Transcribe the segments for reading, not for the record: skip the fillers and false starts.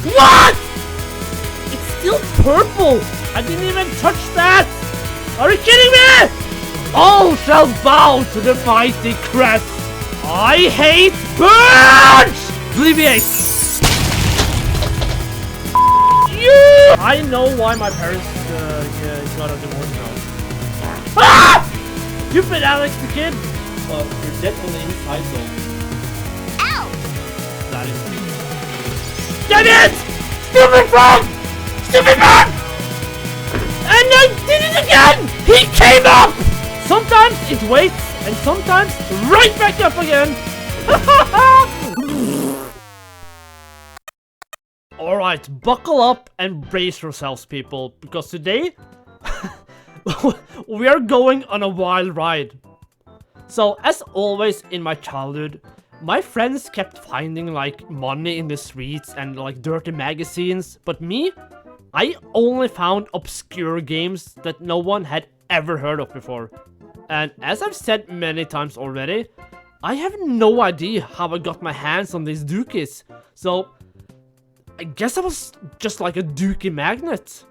What? It's still purple. I didn't even touch that. Are you kidding me? All shall bow to the mighty crest. I hate birds. Obliviate. You. I know why my parents got a divorce now. Ah! You been Alex the kid? Well, you're dead on the inside though. Ow! That is me. Damn it! Stupid frog! Stupid frog! And I did it again! He came up! Sometimes it waits, and sometimes right back up again. Alright, buckle up and brace yourselves, people, because today we are going on a wild ride. So, as always in my childhood, my friends kept finding like money in the streets and like dirty magazines, but me, I only found obscure games that no one had ever heard of before. And as I've said many times already, I have no idea how I got my hands on these Dookies. So, I guess I was just like a Dookie magnet.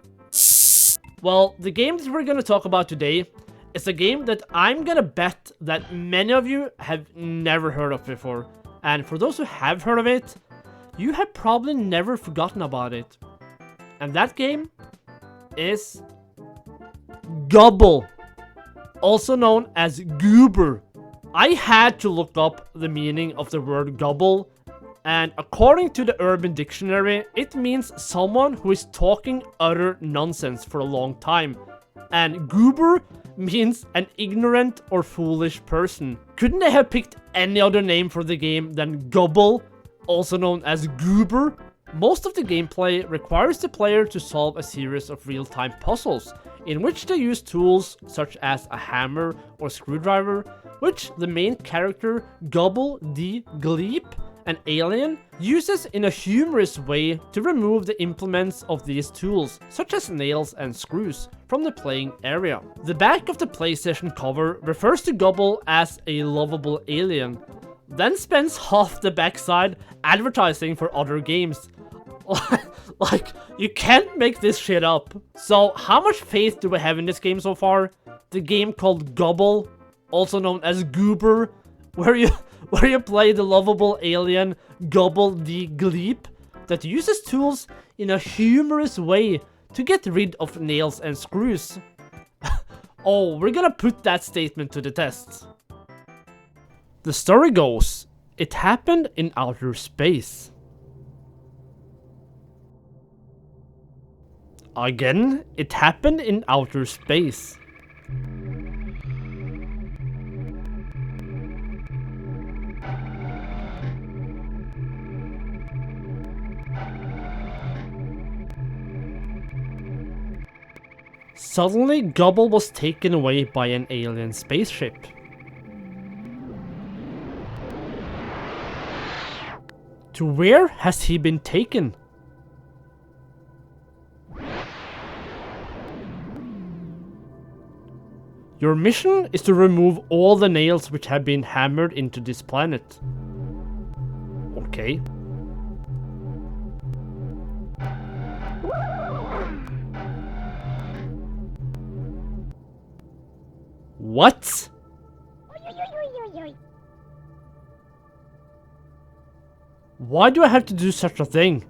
Well, the game that we're gonna talk about today is a game that I'm gonna bet that many of you have never heard of before. And for those who have heard of it, you have probably never forgotten about it. And that game is Gubble, also known as Goober. I had to look up the meaning of the word gobble, and according to the Urban Dictionary, it means someone who is talking utter nonsense for a long time. And Goober means an ignorant or foolish person. Couldn't they have picked any other name for the game than Gubble, also known as Goober? Most of the gameplay requires the player to solve a series of real-time puzzles, in which they use tools such as a hammer or screwdriver, which the main character Gubble the Gleep, an alien, uses in a humorous way to remove the implements of these tools, such as nails and screws, from the playing area. The back of the PlayStation cover refers to Gubble as a lovable alien, then spends half the backside advertising for other games. Like, you can't make this shit up. So, how much faith do we have in this game so far? The game called Gubble, also known as Goober, where you play the lovable alien Gubble the Gleep that uses tools in a humorous way to get rid of nails and screws. Oh, we're gonna put that statement to the test. The story goes, it happened in outer space. Again, it happened in outer space. Suddenly, Gubble was taken away by an alien spaceship. To where has he been taken? Your mission is to remove all the nails which have been hammered into this planet. Okay. What? Why do I have to do such a thing?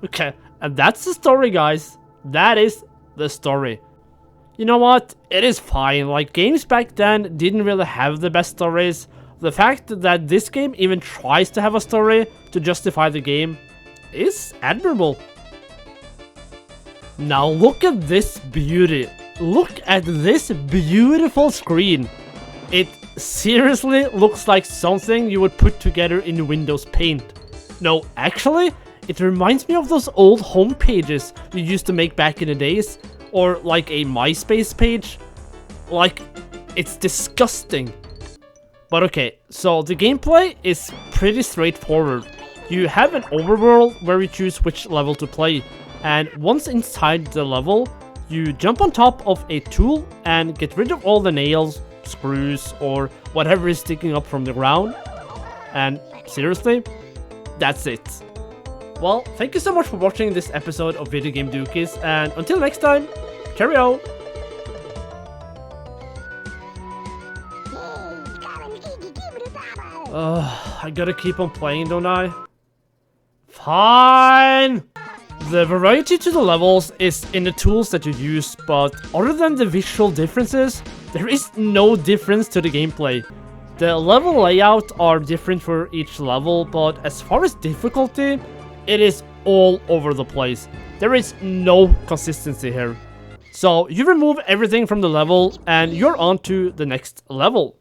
Okay, and that's the story, guys. That is the story. You know what? It is fine. Like, games back then didn't really have the best stories. The fact that this game even tries to have a story to justify the game is admirable. Now look at this beauty. Look at this beautiful screen. It seriously looks like something you would put together in Windows Paint. No, actually, it reminds me of those old home pages you used to make back in the days, or like a MySpace page. Like, it's disgusting. But okay, so the gameplay is pretty straightforward. You have an overworld where you choose which level to play, and once inside the level, you jump on top of a tool and get rid of all the nails, screws, or whatever is sticking up from the ground. And seriously, that's it. Well, thank you so much for watching this episode of Video Game Dookies, and until next time, cheerio! I gotta keep on playing, don't I? Fine! The variety to the levels is in the tools that you use, but other than the visual differences, there is no difference to the gameplay. The level layout are different for each level, but as far as difficulty, it is all over the place. There is no consistency here. So you remove everything from the level and you're on to the next level.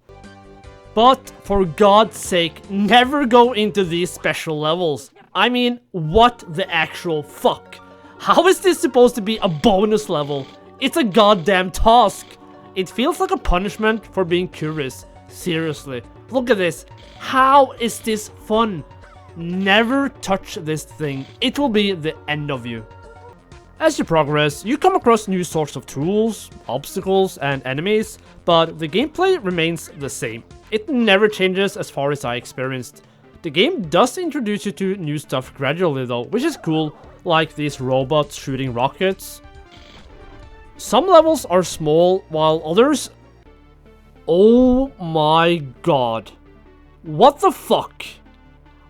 But for God's sake, never go into these special levels. I mean, what the actual fuck? How is this supposed to be a bonus level? It's a goddamn task. It feels like a punishment for being curious. Seriously, look at this. How is this fun? Never touch this thing. It will be the end of you. As you progress, you come across new sorts of tools, obstacles, and enemies, but the gameplay remains the same. It never changes as far as I experienced. The game does introduce you to new stuff gradually though, which is cool, like these robots shooting rockets. Some levels are small, while others... Oh my god. What the fuck?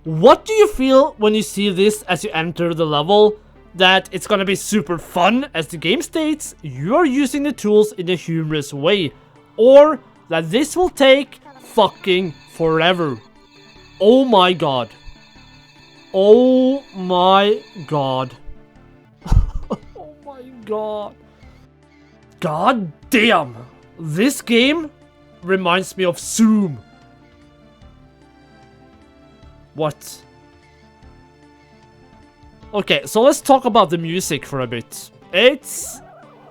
What do you feel when you see this as you enter the level? That it's gonna be super fun, as the game states, you are using the tools in a humorous way. Or that this will take fucking forever. Oh my god. Oh my god. Oh my god. God damn. This game reminds me of Zoom. What? Okay, so let's talk about the music for a bit. It's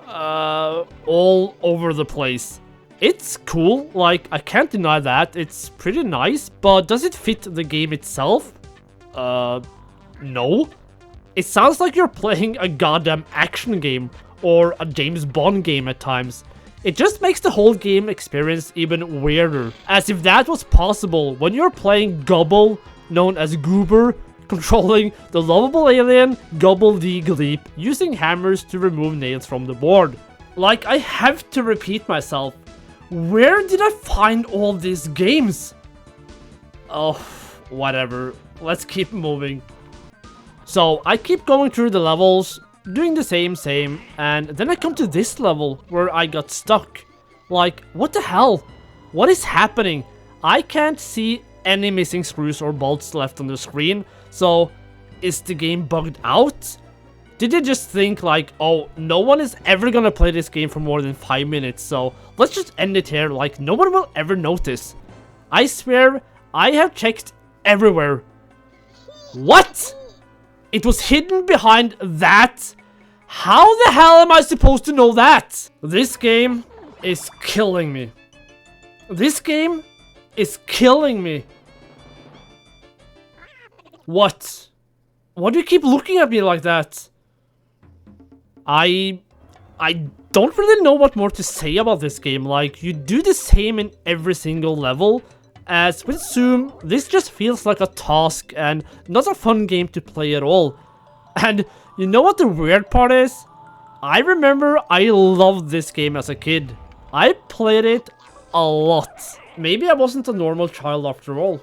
all over the place. It's cool, like, I can't deny that. It's pretty nice, but does it fit the game itself? No. It sounds like you're playing a goddamn action game or a James Bond game at times. It just makes the whole game experience even weirder. As if that was possible when you're playing Gubble, known as Goober, controlling the lovable alien Gubble the Gleep, using hammers to remove nails from the board. Like, I have to repeat myself. Where did I find all these games? Oh, whatever. Let's keep moving. So, I keep going through the levels, doing the same, and then I come to this level where I got stuck. Like, what the hell? What is happening? I can't see any missing screws or bolts left on the screen, so is the game bugged out? Did they just think like, oh, no one is ever gonna play this game for more than 5 minutes, so let's just end it here, like no one will ever notice. I swear, I have checked everywhere. What? It was hidden behind that? How the hell am I supposed to know that? This game is killing me. This game is killing me. What? Why do you keep looking at me like that? I don't really know what more to say about this game. Like, you do the same in every single level. As with Zoom, this just feels like a task and not a fun game to play at all. And you know what the weird part is? I remember I loved this game as a kid. I played it a lot. Maybe I wasn't a normal child after all.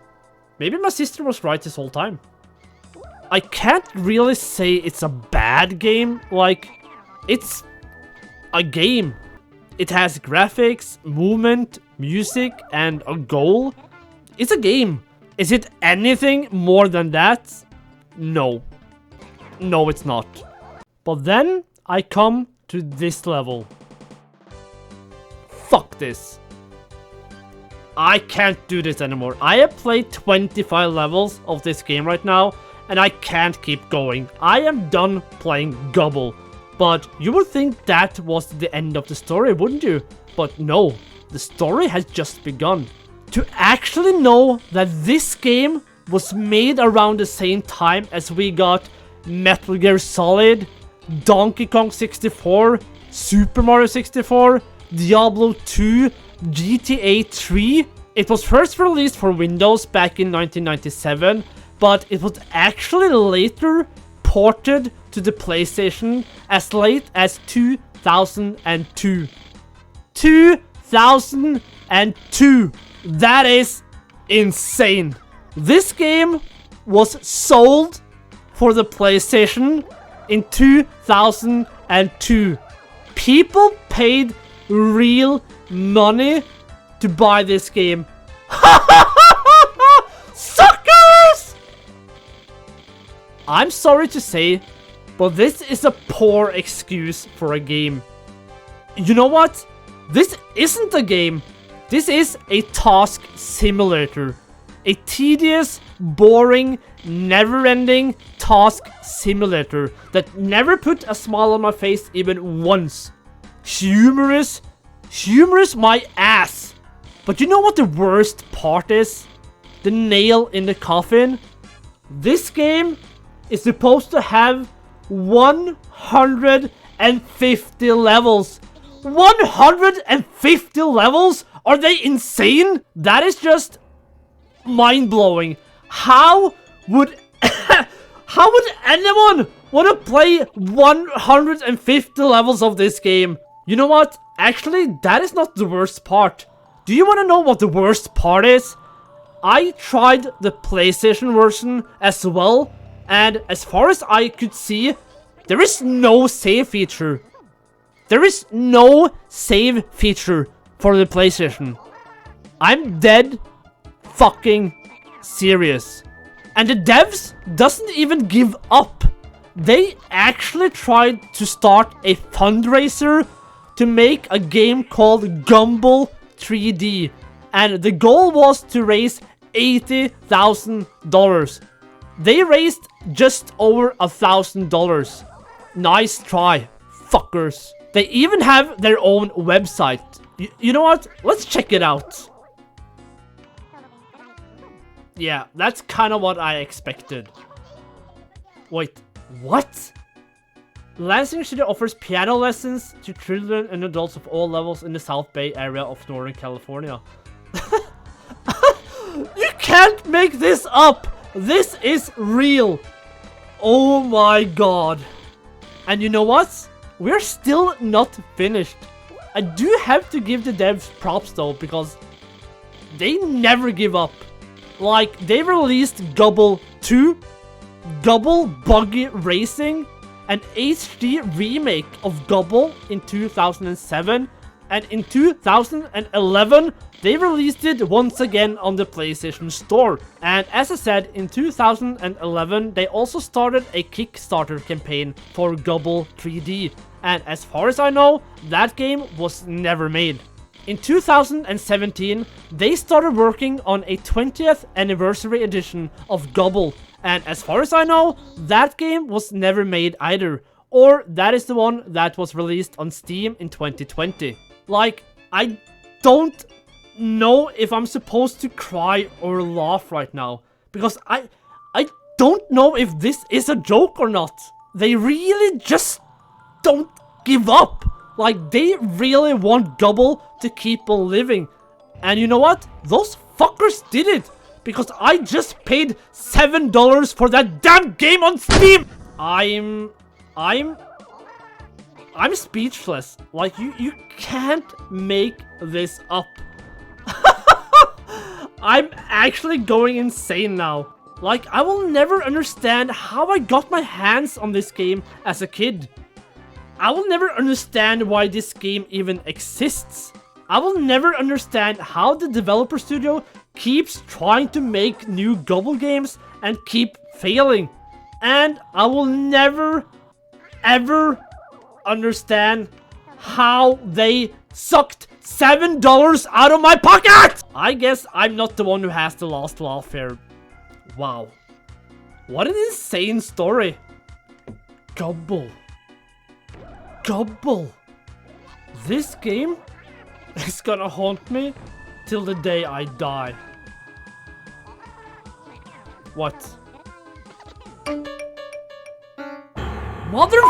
Maybe my sister was right this whole time. I can't really say it's a bad game. Like, it's a game. It has graphics, movement, music, and a goal. It's a game. Is it anything more than that? No. No, it's not. But then I come to this level. Fuck this. I can't do this anymore. I have played 25 levels of this game right now, and I can't keep going. I am done playing Gubble. But you would think that was the end of the story, wouldn't you? But no, the story has just begun. To actually know that this game was made around the same time as we got Metal Gear Solid, Donkey Kong 64, Super Mario 64, Diablo 2, GTA 3, It was first released for Windows back in 1997, but it was actually later ported to the PlayStation as late as 2002. 2002! That is insane! This game was sold for the PlayStation in 2002. People paid real money to buy this game. Suckers! I'm sorry to say, but this is a poor excuse for a game. You know what? This isn't a game. This is a task simulator. A tedious, boring, never-ending task simulator that never put a smile on my face even once. Humorous my ass. But you know what the worst part is? The nail in the coffin? This game is supposed to have 150 levels. 150 levels? Are they insane? That is just mind-blowing. How would anyone want to play 150 levels of this game? You know what? Actually, that is not the worst part. Do you want to know what the worst part is? I tried the PlayStation version as well, and as far as I could see, there is no save feature. There is no save feature for the PlayStation. I'm dead fucking serious. And the devs doesn't even give up. They actually tried to start a fundraiser to make a game called Gubble 3D. And the goal was to raise $80,000. They raised just over $1,000. Nice try, fuckers. They even have their own website. You know what? Let's check it out. Yeah, that's kind of what I expected. Wait, what? Lansing Studio offers piano lessons to children and adults of all levels in the South Bay area of Northern California. You can't make this up! This is real! Oh my god. And you know what? We're still not finished. I do have to give the devs props though, because they never give up. Like, they released Gubble 2, Gubble Buggy Racing, an HD remake of Gubble in 2007, and in 2011, they released it once again on the PlayStation Store. And as I said, in 2011, they also started a Kickstarter campaign for Gubble 3D. And as far as I know, that game was never made. In 2017, they started working on a 20th anniversary edition of Gubble. And as far as I know, that game was never made either. Or that is the one that was released on Steam in 2020. Like, I don't know if I'm supposed to cry or laugh right now. Because I don't know if this is a joke or not. They really just don't give up. Like, they really want Gubble to keep on living. And you know what? Those fuckers did it. Because I just paid $7 for that damn game on Steam. I'm speechless. Like, you can't make this up. I'm actually going insane now. Like, I will never understand how I got my hands on this game as a kid. I will never understand why this game even exists. I will never understand how the developer studio keeps trying to make new Gubble games and keep failing. And I will never, ever understand how they sucked $7 out of my pocket! I guess I'm not the one who has the last laugh here. Wow. What an insane story. Gubble. Gubble. This game is gonna haunt me till the day I die. What? Mother...